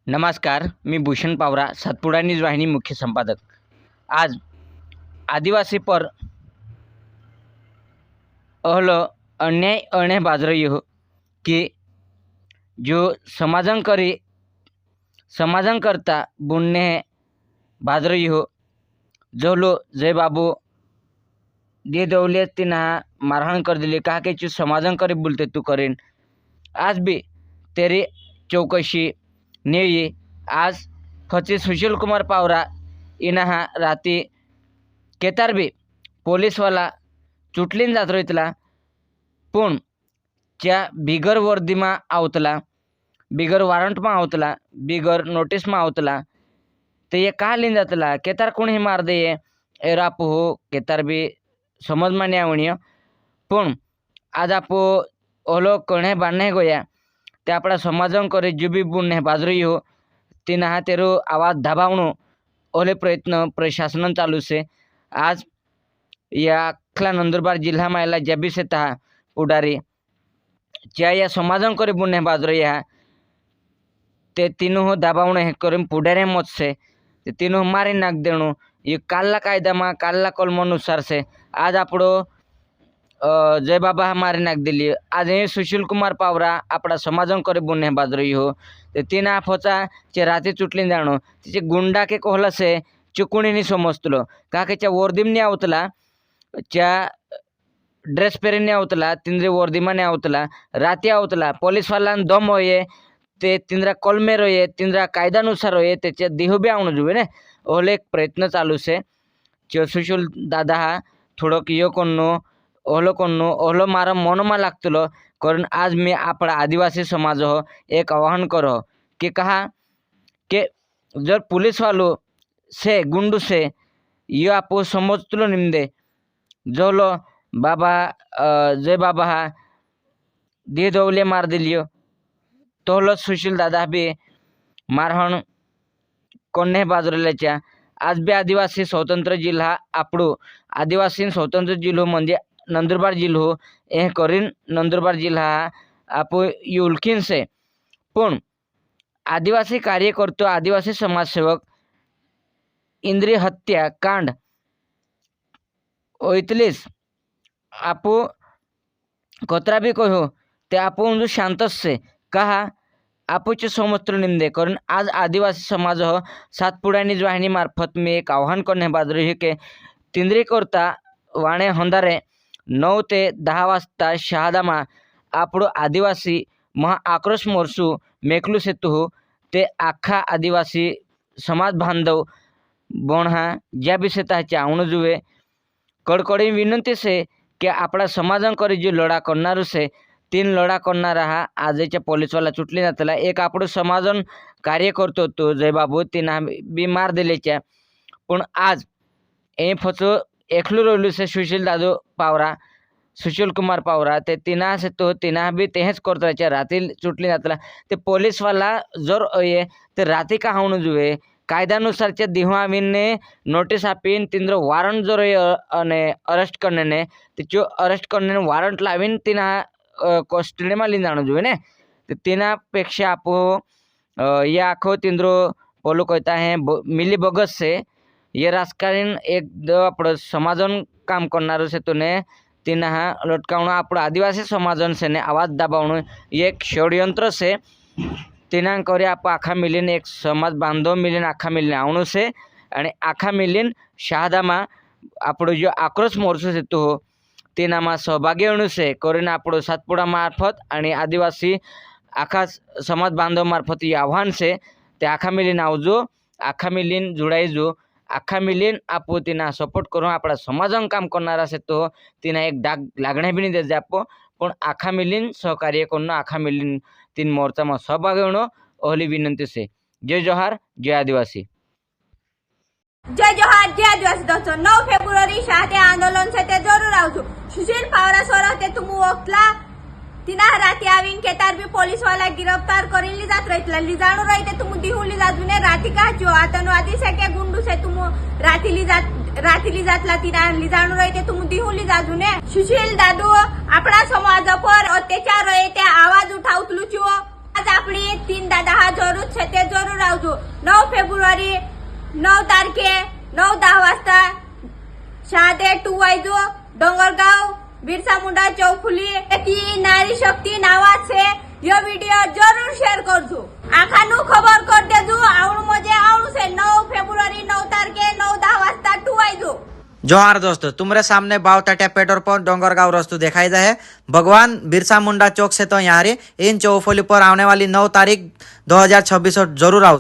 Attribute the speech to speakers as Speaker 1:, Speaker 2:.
Speaker 1: नमस्कार, मी भूषण पावरा, सातपुडा न्यूज वाहिनी मुख्य संपादक। आज आदिवासी पर अहलो अन्याय अणे बाज रही हो कि जो समाजन करता बुनने बाज रही हो जो लो जय बाबू दे दौले तिना मारहाण कर दिली कहा कि समाजन करे बोलते तू करेन। आज भी तेरी चौकशी नेळी आज फची सुशील कुमार पावरा इना राती केतार बी पोलीसवाला चुटलीन जात रहितला पण त्या बिगर वर्दीमा आवतला, बिगर वॉरंटमा आवतला, बिगर नोटिसमा आवतला ते ये का लिन जातला केतार कोण हे मार दे ए राप हो केतार बी समजमा नाही आवणीय पण आज आपो ओलो कणे बांधणे गोया ते आपला समाजन करे जुबी बुनने बाजरी हो तीन हा तेरो आवाज दबावणो ओले प्रयत्न प्रशासन चालू से। आज या अखला नंदुरबार जिल्हा मायला जबी से तहा पुढारी ज्या या समाजन करे बुनने बाजरी हा ते तीनों हो दबावणो हे करून पुढारे मत से ते तीनों मारी नाक देणो ये कालला कायदामा कालला कलमानुसार से आज आपड़ो जय बाबा हमारे नाक दिली। आज हे सुशील कुमार पावरा आपला समाजन करे बुनने बाज रही हो ते तीन फोचा चे राती चुटलीन जाणो तिचे गुंडा के कोहला से चुकुणी नहीं समजतलो का के च्या वर्दीम नहीं आवतला च्या ड्रेस पेरीन नहीं आवतला तिंद्रे वर्दीमा नहीं आवतला राती आवतला पोलीस वाला दम होये ते तिंद्रा कलमेर होये तिंद्रा कायदानुसार होये त्याच्या देह बी आवणं जुवे ने ओले एक प्रयत्न चालू से च सुशील दादा हा थोडक यो कोन्नो ओलो मारा मनमा लागतलो कारण आज मी आपला आदिवासी समाज हो एक आवाहन करो कि कहा कि जर पुलिस वालों से गुंडू से ये आपो समजतलो निमदे जो लो बाबा जय बाबा हा दे दौले मार दिलियो तो लो सुशील दादा भी मारहाण कोणे बाजूल्याच्या आज बी आदिवासी स्वतंत्र जिल्हा आपड़ो आदिवासी स्वतंत्र जिल्हो म्हणजे नंदुरबार जिल्हो ए करीन नंदुरबार जिल्हा आप युलखीन से पण आदिवासी कार्यकर्तो आदिवासी समाजसेवक इंद्रिय हत्या कांड ओइतलीस आपो कोतरा भी कहो ते आपो जो शांत से कहा आपूचे समस्त्र निंदे कारण आज आदिवासी समाज हो सातपुड़ा न्यूज वाहिनी मार्फत में एक आव्हान करने बाद रही के तिंद्री करता वाणे होंदारे 9 ते 10 वाजता शहादामा आपड़ो आदिवासी महा आक्रोश मोर्चू मेकलू सेतु हो ते आखा आदिवासी समाज बांधव बोणहा ज्या विषयताचे आवणं जुवे कड़कड़ी विनंती से कि आपला समाजन करे जो लढा करणार से 3 लढा करणार हा आजच्या पोलीसवाला चुटली जातला एक आपड़ो समाजन कार्य करतो तो जय बाबू तिना बी मार दिलेच्या पण आज ए फचो एकलू रोलू से सुशील दादू पावरा सुशील कुमार पावरा ते तिना से तो तिना भी तेहेच करतो राती चुटली जातला ते पोलीसवाला जर ये ते राती का होणं जुवे कायदानुसारच्या दिवामीने नोटिस आपीन तिंद्र वारंट जर अने अरेस्ट करने ने जो अरेस्ट करने वारंट लावीन तिना कस्टडी में लीन जाणं जुवे ने तिना पेक्षा आपो या आखो तिंद्रो पोलो कहता है मिली बगत से ये राजकारण एक आपण समाजन काम करणार से तो ने तिना लटकावणं आपण आदिवासी समाजन से ने आवाज दबावणं एक षड्यंत्र से तिना करे आप आखा मिलीन एक समाज बांधव मिलीन आखा मिलीन आवणं से आणि आखा मिलीन शहादामा आपण जो आक्रोश मोर्चो से तो तिनामा सहभागी होणं से करीन आपण सातपुड़ा मार्फत आणि आदिवासी आखा समाज बांधव मार्फत ये आह्वान से ते आखा मिलीन आवजो आखा मिलीन जुड़ाईजो आखा मिलीन आपो तिना सपोर्ट करून आपला समाजन काम करणारा से तो तिना एक डाग लागणे भी नहीं दे आपो पण आखा मिलीन सहकार्य करून आखा मिलीन 3 मोर्चा में सहभागी होणं ओहली विनंती से। जय जोहार जय आदिवासी।
Speaker 2: जय जोहार जय आदिवासी दोस्तों 9 फेब्रुवारी शाहते आंदोलन से ते जरूर आवजो सुशील पावरा सोरा ते तुम ओकला तिना राती आवीन केतार भी पुलिस वाला गिरफ्तार करीन ली जात रहितला ली जाणू रहिते तुम दिहुली जाजुने राती का जो आतंकवादी से के गुंडू से तुम राती ली जातला तिना ली जाणू रहिते तुम दिहुली जाजुने सुशील दादू अपना समाज पर अत्याचार रहे ते आवाज उठावतलू छो आज आपली 3 दादा जरूर છે તે જરૂર આવજો 9 ફેબ્રુઆરી 9 તારીખે 9-10 વાजता शादे 2 वाजो डोंगरगाव बिरसा मुंडा चौफुली की नारी शक्ती नावाचे यो व्हिडिओ जरूर शेअर करजो आखानु खबर कर देजो आवणु मजे आवणु से 9 फेब्रुआरी 9 तारीखे 9-10 वाजता 2 वाजो।
Speaker 3: जोहार दोस्तों, तुम्हारे सामने बावतटिया पेट्रोल पंप डोंगरगांव रस्तु दिखाई दे है। भगवान बिरसा मुंडा चौक से तो यहाँ इन चौफुली पर आने वाली 9 तारीख 2026 जरूर आओ।